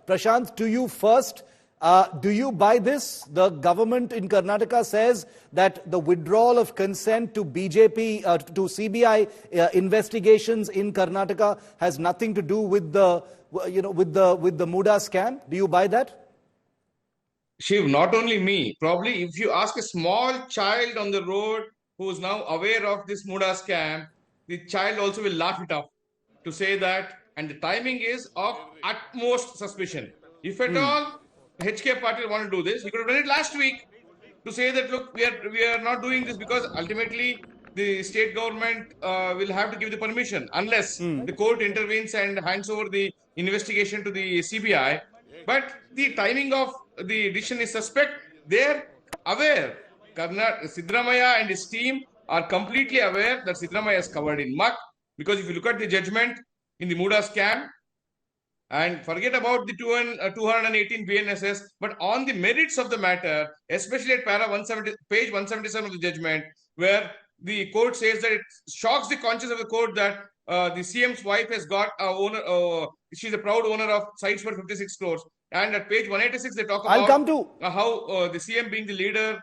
Prashant, to you first. Do you buy this? The government in Karnataka says that the withdrawal of consent to BJP, to CBI investigations in Karnataka has nothing to do with the, with the MUDA scam. Do you buy that? Shiv, not only me, probably if you ask a small child on the road who is now aware of this MUDA scam, the child also will laugh it off to say that, and the timing is of utmost suspicion. If at all HK Patil want to do this, he could have done it last week to say that, look, we are not doing this because ultimately the state government will have to give the permission unless the court intervenes and hands over the investigation to the CBI. But the timing of the decision is suspect. They're aware. Siddaramaiah and his team are completely aware that Siddaramaiah is covered in muck, because if you look at the judgment in the MUDA scam, and forget about the 218 BNSS, but on the merits of the matter, especially at page 177 of the judgment, where the court says that it shocks the conscience of the court that the CM's wife has got a owner, she's a proud owner of sites for 56 crores. And at page 186, they talk about how the CM being the leader,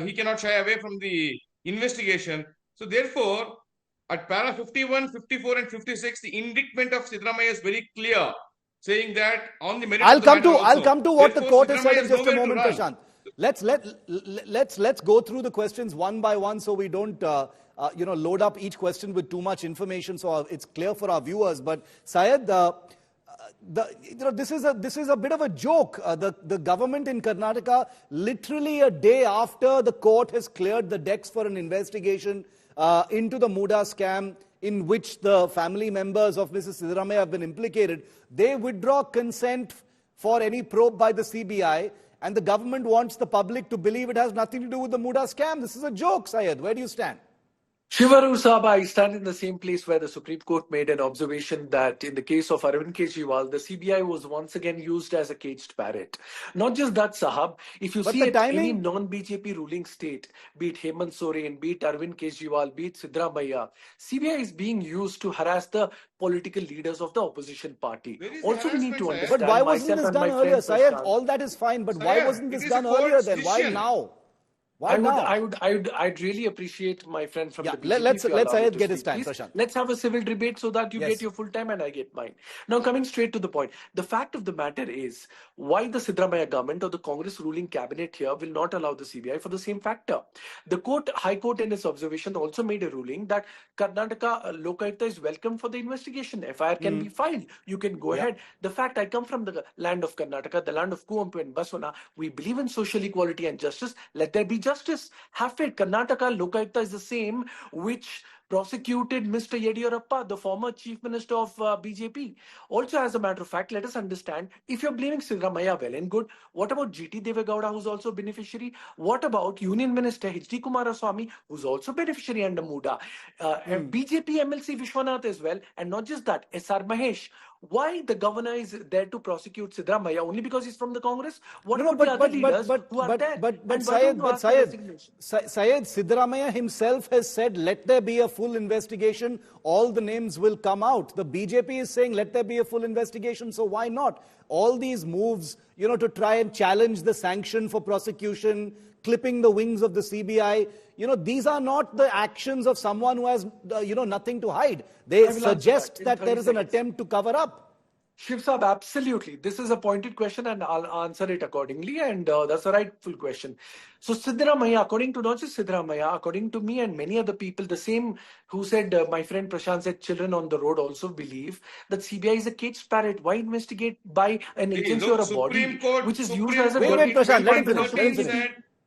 he cannot shy away from the investigation. So therefore, at para 51, 54 and 56, the indictment of Siddaramaiah is very clear, saying that on the merits I'll of the matter I'll come to what the court has said in just a nowhere moment, Prashant. Let's go through the questions one by one so we don't load up each question with too much information, so it's clear for our viewers. But Syed, this is a bit of a joke. The government in Karnataka, literally a day after the court has cleared the decks for an investigation into the MUDA scam, in which the family members of Mrs. Siddaramaiah have been implicated, they withdraw consent for any probe by the CBI, and the government wants the public to believe it has nothing to do with the MUDA scam. This is a joke, Syed. Where do you stand? Shivaru Saab, I stand in the same place where the Supreme Court made an observation that in the case of Arvind Kejriwal, the CBI was once again used as a caged parrot. Not just that, Sahab, if you see any non-BJP ruling state, be it Hemant Soren, be it Arvind Kejriwal, be it Siddaramaiah, CBI is being used to harass the political leaders of the opposition party. Also, we need to understand. But why wasn't this done earlier, Syed? All that is fine, but why wasn't this done earlier then? Why now? I'd really appreciate my friend from the BJP. Let's Syed get his time, Prashant. Let's have a civil debate so that you get your full time and I get mine. Now, coming straight to the point, the fact of the matter is why the Siddaramaiah government or the Congress ruling cabinet here will not allow the CBI for the same factor. The High Court in its observation also made a ruling that Karnataka Lokayukta is welcome for the investigation. FIR can be filed. You can go ahead. The fact I come from the land of Karnataka, the land of Kuampu and Baswana, we believe in social equality and justice. Let there be justice. Have faith. Karnataka Lokayukta is the same which prosecuted Mr. Yediyurappa, the former Chief Minister of BJP. Also, as a matter of fact, let us understand, if you're blaming Siddaramaiah, well and good, what about GT Devegowda, who's also a beneficiary? What about Union Minister H.D. Kumaraswamy, who's also beneficiary under MUDA? BJP MLC Vishwanath as well, and not just that, S.R. Mahesh. Why the governor is there to prosecute Siddaramaiah? Only because he's from the Congress? What about the other leaders who are there? But Syed, Siddaramaiah himself has said, let there be a full investigation, all the names will come out. The BJP is saying, let there be a full investigation, so why not? All these moves, to try and challenge the sanction for prosecution, clipping the wings of the CBI, these are not the actions of someone who has, nothing to hide. They suggest that there is an attempt to cover up. Shiv Saab, absolutely. This is a pointed question and I'll answer it accordingly, and that's a rightful question. So Siddaramaiah, according to not just Siddaramaiah, according to me and many other people, the same who said, my friend Prashant said, children on the road also believe that CBI is a caged parrot. Why investigate by an agency or a body which is used as a... Wait, Prashant, let him finish.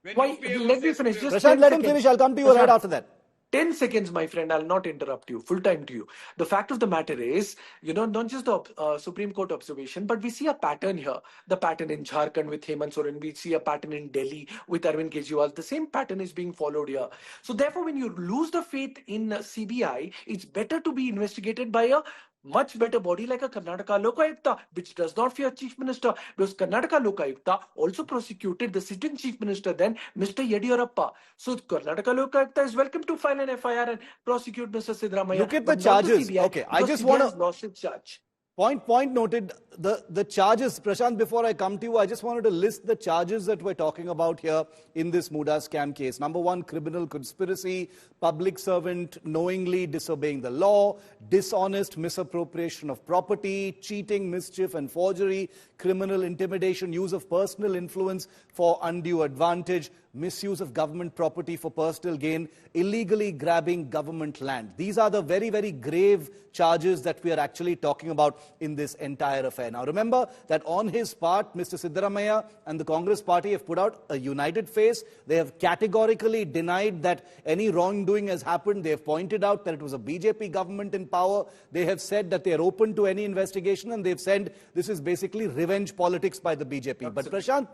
Let me finish. Just Prashant, let him finish. I'll come to you right after that. 10 seconds, my friend. I'll not interrupt you. Full time to you. The fact of the matter is, not just the Supreme Court observation, but we see a pattern here. The pattern in Jharkhand with Hemant Soren. We see a pattern in Delhi with Arvind Kejriwal. The same pattern is being followed here. So therefore, when you lose the faith in CBI, it's better to be investigated by a much better body like a Karnataka Lokayukta, which does not fear Chief Minister, because Karnataka Lokayukta also prosecuted the sitting Chief Minister then, Mr. Yediyurappa. So Karnataka Lokayukta is welcome to file an FIR and prosecute Mr. Siddaramaiah. Look at the charges. Okay, I just want to... lost its charge. Point noted. The charges, Prashant, before I come to you, I just wanted to list the charges that we're talking about here in this MUDA scam case. Number one, criminal conspiracy, public servant knowingly disobeying the law, dishonest misappropriation of property, cheating, mischief and forgery, criminal intimidation, use of personal influence for undue advantage, misuse of government property for personal gain, illegally grabbing government land. These are the very, very grave charges that we are actually talking about in this entire affair. Now, remember that on his part, Mr. Siddaramaiah and the Congress party have put out a united face. They have categorically denied that any wrongdoing has happened. They have pointed out that it was a BJP government in power. They have said that they are open to any investigation, and they've said this is basically revenge politics by the BJP. But Prashant,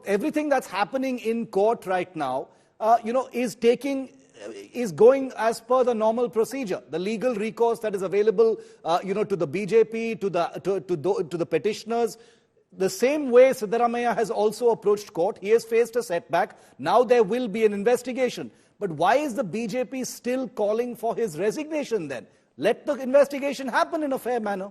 everything that's happening in court right now, is going as per the normal procedure. The legal recourse that is available, to the BJP, to the petitioners. The same way Siddaramaiah has also approached court. He has faced a setback. Now there will be an investigation. But why is the BJP still calling for his resignation then? Let the investigation happen in a fair manner.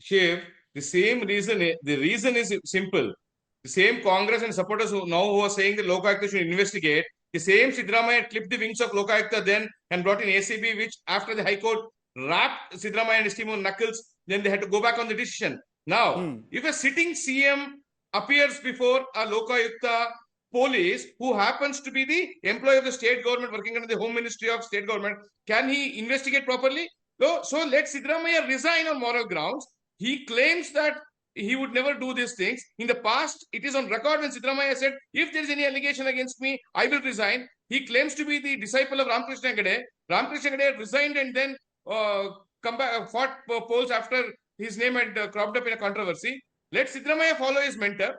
Shiv, the reason is simple. The same Congress and supporters who are saying that Lokayukta should investigate, the same Siddaramaiah clipped the wings of Lokayukta then and brought in ACB, which after the High Court wrapped Siddaramaiah and his team on knuckles, then they had to go back on the decision. Now, if a sitting CM appears before a Lokayukta police who happens to be the employee of the state government working under the Home Ministry of State Government, can he investigate properly? So let Siddaramaiah resign on moral grounds. He claims that he would never do these things. In the past, it is on record when Siddaramaiah said, if there is any allegation against me, I will resign. He claims to be the disciple of Ramakrishna Gade. Ramakrishna Gade resigned and then fought polls after his name had cropped up in a controversy. Let Siddaramaiah follow his mentor,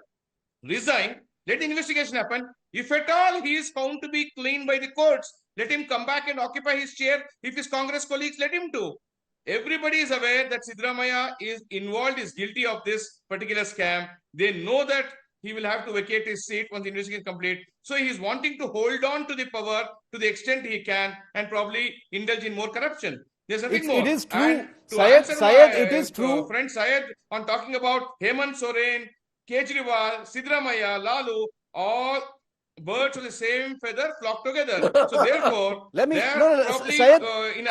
resign, let the investigation happen. If at all he is found to be clean by the courts, let him come back and occupy his chair. If his Congress colleagues let him do. Everybody is aware that Siddaramaiah is involved, is guilty of this particular scam. They know that he will have to vacate his seat once the investigation is complete. So he is wanting to hold on to the power to the extent he can and probably indulge in more corruption. There's nothing more. It is true. Syed, it is true. Friend Syed, on talking about Hemant Soren, Kejriwal, Siddaramaiah, Lalu, all birds of the same feather flock together. So therefore,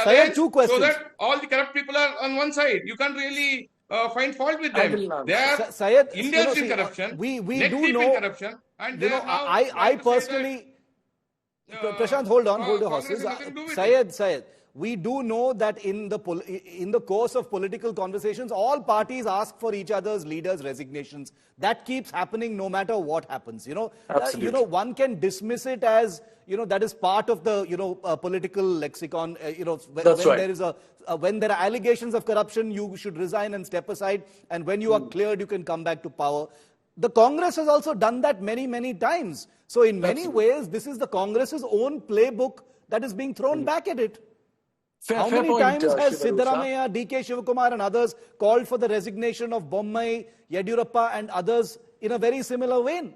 Syed, two questions. So that all the corrupt people are on one side. You can't really find fault with them. They are Syed, indulged in corruption. We do know corruption, and I personally. Prashant, hold on, hold your horses. Syed, we do know that in the course of political conversations, all parties ask for each other's leaders' resignations. That keeps happening no matter what happens. One can dismiss it as that is part of the political lexicon. When there are allegations of corruption, you should resign and step aside, and when you are cleared, you can come back to power. The Congress has also done that many, many times. So in many ways, this is the Congress's own playbook that is being thrown back at it. How many times has Siddaramaiah, D.K. Shivakumar and others called for the resignation of Bommai, Yediyurappa and others in a very similar vein?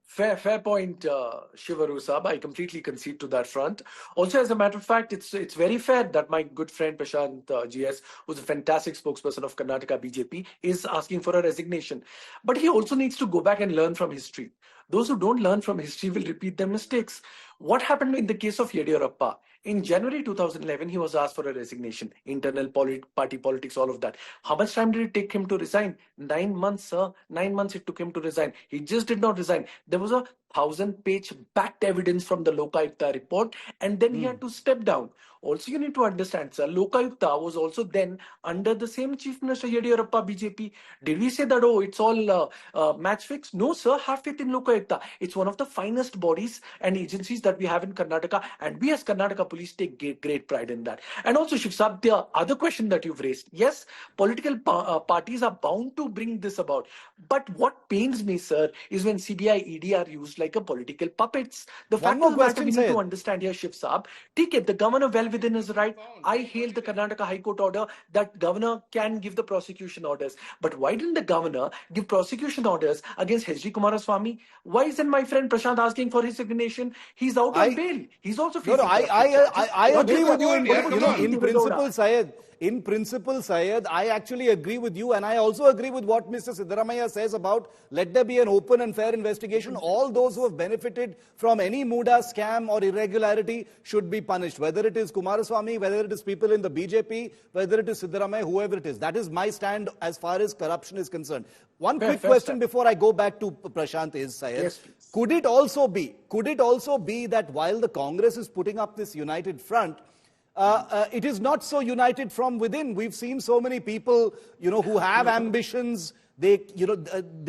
Fair point, Shivaru Saab. I completely concede to that front. Also, as a matter of fact, it's very fair that my good friend Prashant GS, who's a fantastic spokesperson of Karnataka BJP, is asking for a resignation. But he also needs to go back and learn from history. Those who don't learn from history will repeat their mistakes. What happened in the case of Yediyurappa? In January 2011, he was asked for a resignation. Internal party politics, all of that. How much time did it take him to resign? 9 months, sir. 9 months it took him to resign. He just did not resign. There was a 1,000-page backed evidence from the Lokayukta report, and then he had to step down. Also, you need to understand, sir, Lokayukta was also then under the same Chief Minister Yediyurappa BJP. Did we say that, it's all match fixed? No, sir, have faith in Lokayukta. It's one of the finest bodies and agencies that we have in Karnataka, and we as Karnataka police take great pride in that. And also, Shiv Saab, the other question that you've raised, yes, political parties are bound to bring this about. But what pains me, sir, is when CBI, ED are used like a political puppets. The fact of the matter we need to understand here, Shiv Saab, the governor well within his right. I hail the Karnataka High Court order that governor can give the prosecution orders. But why didn't the governor give prosecution orders against H.D. Kumaraswamy? Why isn't my friend Prashant asking for his resignation? He's out on bail. He's also facing I agree with you in principle, Syed. in principle, Syed, I actually agree with you, and I also agree with what Mr. Siddaramaiah says about let there be an open and fair investigation. All those who have benefited from any MUDA scam or irregularity should be punished, whether it is Kumaraswamy, whether it is people in the BJP, whether it is Siddaramaiah, whoever it is. That is my stand as far as corruption is concerned. One quick question before I go back to Prashant is, Syed, yes, could it also be that while the Congress is putting up this united front, it is not so united from within? We've seen so many people, who have ambitions. They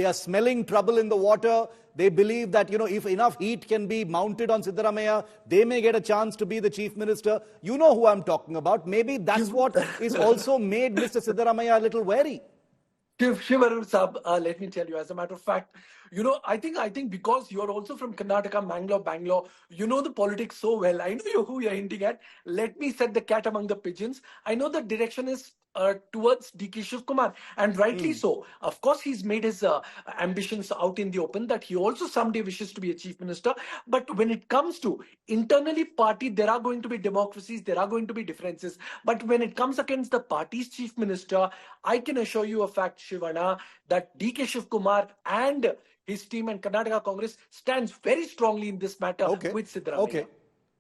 are smelling trouble in the water. They believe that, if enough heat can be mounted on Siddaramaiah, they may get a chance to be the chief minister. You know who I'm talking about. Maybe that's what is also made Mr. Siddaramaiah a little wary. Shivarur Sab, let me tell you, as a matter of fact, I think because you're also from Karnataka, Bangalore, you know the politics so well. I know who you're hinting at. Let me set the cat among the pigeons. I know the direction is towards DK Shiv Kumar, and rightly so. Of course, he's made his ambitions out in the open that he also someday wishes to be a chief minister. But when it comes to internally party, there are going to be democracies, there are going to be differences. But when it comes against the party's chief minister, I can assure you a fact, Shivana, that DK Shiv Kumar and his team and Karnataka Congress stands very strongly in this matter with Siddaramaiah.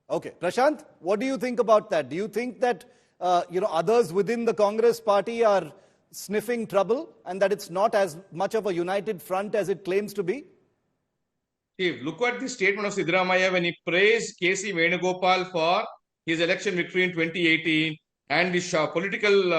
Okay. Prashant, what do you think about that? Do you think that others within the Congress party are sniffing trouble and that it's not as much of a united front as it claims to be? Chief, look at the statement of Siddaramaiah when he praised K.C. Venugopal for his election victory in 2018 and the political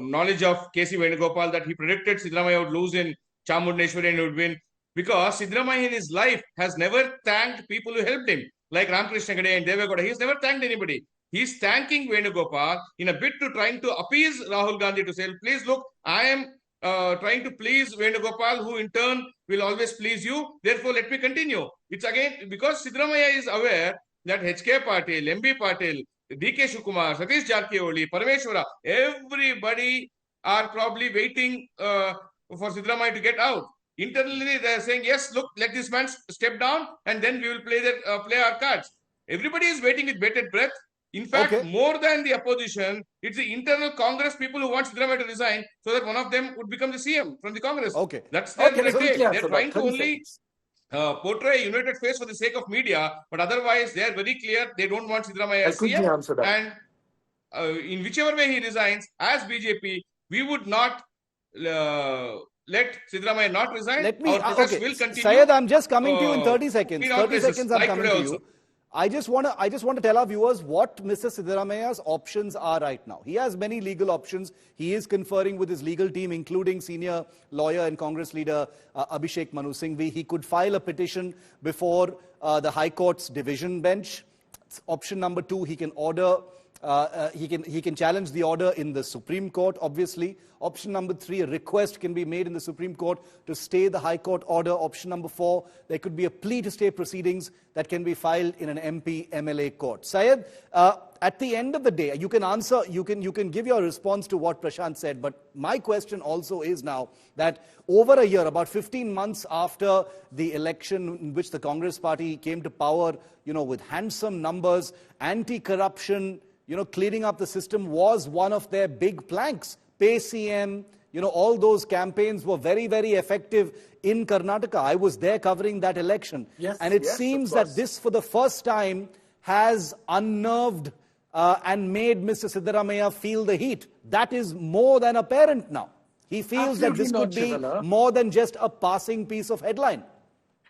knowledge of K.C. Venugopal that he predicted Siddaramaiah would lose in Chamundeshwari and would win, because Siddaramaiah in his life has never thanked people who helped him, like Ramakrishna Gade and Devegowda. He's never thanked anybody. He's thanking Venugopal in a bit to trying to appease Rahul Gandhi to say, please look, I am trying to please Venugopal, who in turn will always please you. Therefore, let me continue. It's again because Siddaramaiah is aware that HK Patil, MB Patil, DK Shivakumar, Satish Jarkioli, Parameshwara, everybody are probably waiting for Siddaramaiah to get out. Internally, they are saying, yes, look, let this man step down and then we will play our cards. Everybody is waiting with bated breath. In fact, more than the opposition, it's the internal Congress people who want Siddaramaiah to resign so that one of them would become the CM from the Congress. That's their mistake. They're trying to only portray a united face for the sake of media, but otherwise they are very clear they don't want Siddaramaiah as CM. And in whichever way he resigns, as BJP, we would not let Siddaramaiah not resign. Our process will continue. Syed, I'm just coming to you in 30 seconds. 30 seconds I'm coming to you. I just want to tell our viewers what Mr. Siddaramaiah's options are right now. He has many legal options. He is conferring with his legal team, including senior lawyer and Congress leader Abhishek Manu Singhvi. He could file a petition before the High Court's division bench. Option number 2, he can order. He can challenge the order in the Supreme Court, obviously. Option number 3, a request can be made in the Supreme Court to stay the High Court order. Option number 4, there could be a plea to stay proceedings that can be filed in an MP MLA court. Syed, at the end of the day, you can answer, you can give your response to what Prashant said, but my question also is now that over a year, about 15 months after the election in which the Congress party came to power, with handsome numbers, anti-corruption, cleaning up the system was one of their big planks. Pay CM, all those campaigns were very, very effective in Karnataka. I was there covering that election. And it seems that this, for the first time, has unnerved and made Mr. Siddaramaiah feel the heat. That is more than apparent now. He feels that this could be more than just a passing piece of headline.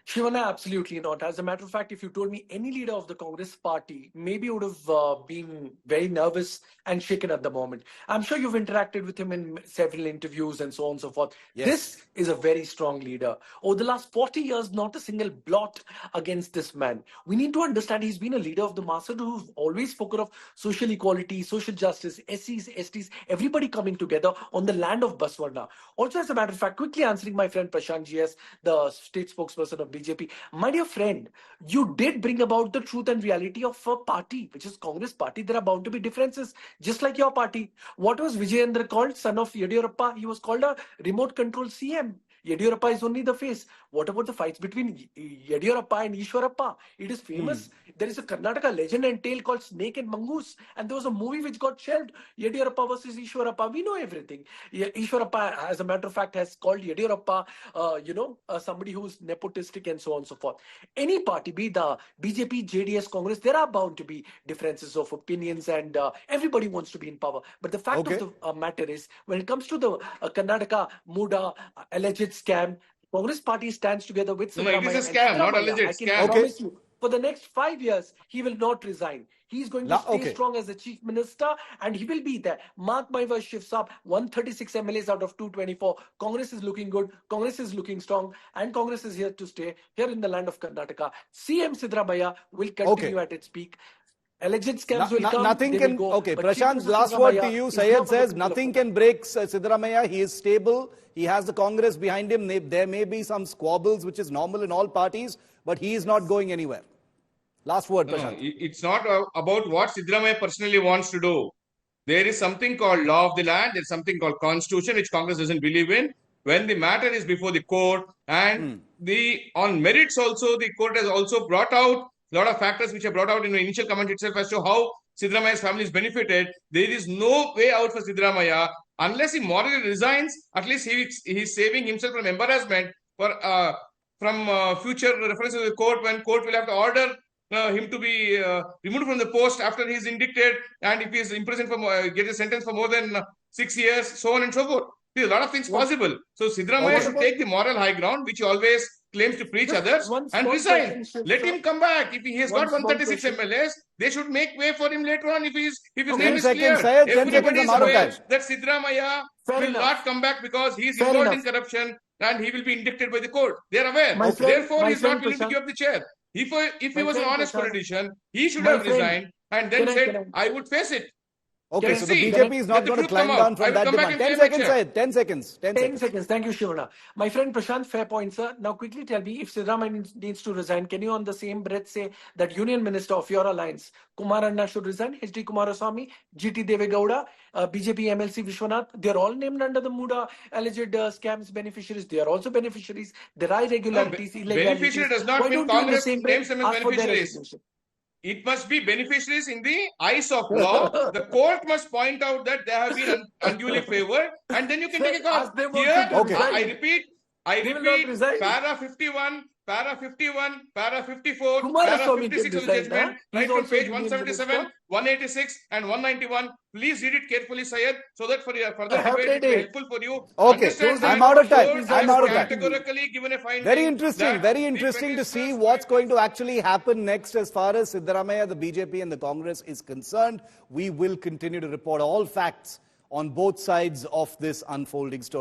Shivana, absolutely not. As a matter of fact, if you told me any leader of the Congress party, maybe would have been very nervous and shaken at the moment. I'm sure you've interacted with him in several interviews and so on and so forth. This is a very strong leader. Over the last 40 years, not a single blot against this man. We need to understand he's been a leader of the masses who's always spoken of social equality, social justice, SCs, STs, everybody coming together on the land of Baswarna. Also, as a matter of fact, quickly answering my friend Prashant GS, the state spokesperson of BJP. My dear friend, you did bring about the truth and reality of a party, which is Congress party. There are bound to be differences, just like your party. What was Vijayendra called, son of Yediyurappa? He was called a remote control CM. Yediyurappa is only the face. What about the fights between Yediyurappa and Ishwarappa? It is famous. There is a Karnataka legend and tale called Snake and Mongoose, and there was a movie which got shelved. Yediyurappa versus Ishwarappa. We know everything. Ishwarappa, as a matter of fact, has called Yediyurappa, somebody who's nepotistic and so on and so forth. Any party, be the BJP, JDS, Congress, there are bound to be differences of opinions, and everybody wants to be in power. But the fact of the matter is, when it comes to the Karnataka MUDA alleged scam, Congress party stands together with Siddaramaiah. No, it is a scam, not alleged scam. I can promise you, for the next 5 years, he will not resign. He is going to stay strong as the Chief Minister, and he will be there. Mark my words, Shiv Saab, 136 MLAs out of 224. Congress is looking good. Congress is looking strong, and Congress is here to stay, here in the land of Karnataka. CM Siddaramaiah will continue at its peak. Alleged scams will come, nothing they can, will go. okay, But Prashant, last word to you. Syed says nothing can break Siddaramaiah. He is stable. He has the Congress behind him. There may be some squabbles, which is normal in all parties, but he is not going anywhere. Last word, Prashant. No, it's not about what Siddaramaiah personally wants to do. There is something called law of the land. There's something called constitution, which Congress doesn't believe in. When the matter is before the court, and on merits also, the court has also brought out a lot of factors which are brought out in the initial comment itself as to how Siddaramaiah's family is benefited. There is no way out for Siddaramaiah unless he morally resigns. At least he's saving himself from embarrassment from future references to the court, when court will have to order him to be removed from the post after he is indicted, and if he is imprisoned for get a sentence for more than 6 years, so on and so forth. There are a lot of things possible. So Siddaramaiah should take the moral high ground, which he always claims to preach others, and resign. Let him come back. If he has got 136 MLAs, they should make way for him later on if his name is clear. Everybody is aware that Siddaramaiah will not come back because he is involved in corruption and he will be indicted by the court. They are aware. Therefore, he is not willing to give up the chair. If he was an honest politician, he should have resigned and then said, I would face it. Okay, so the BJP is not going to climb down from that demand. 10 seconds, Syed. 10 seconds. 10 seconds. Thank you, Shivana. My friend Prashant, fair point, sir. Now, quickly tell me, if Siddaramaiah needs to resign, can you on the same breath say that Union Minister of your alliance, Kumar Anna, should resign? H.D. Kumaraswamy, G.T. Devegowda, BJP MLC Vishwanath, they are all named under the MUDA alleged scams beneficiaries. They are also beneficiaries. There are irregularities, illegalities. Beneficiary does not mean Congress names them as beneficiaries. It must be beneficiaries in the eyes of law. The court must point out that they have been unduly favored, and then you can take a call. Here, I repeat, para 51, para 51, para 54, para 56 of the judgment, right from page 177, 186, and 191. Please read it carefully, Syed, so that for your further debate it will be helpful for you. Okay, I'm out of time. I'm out of time. Categorically given a finding. Very interesting to see what's going to actually happen next as far as Siddaramaiah, the BJP and the Congress is concerned. We will continue to report all facts on both sides of this unfolding story.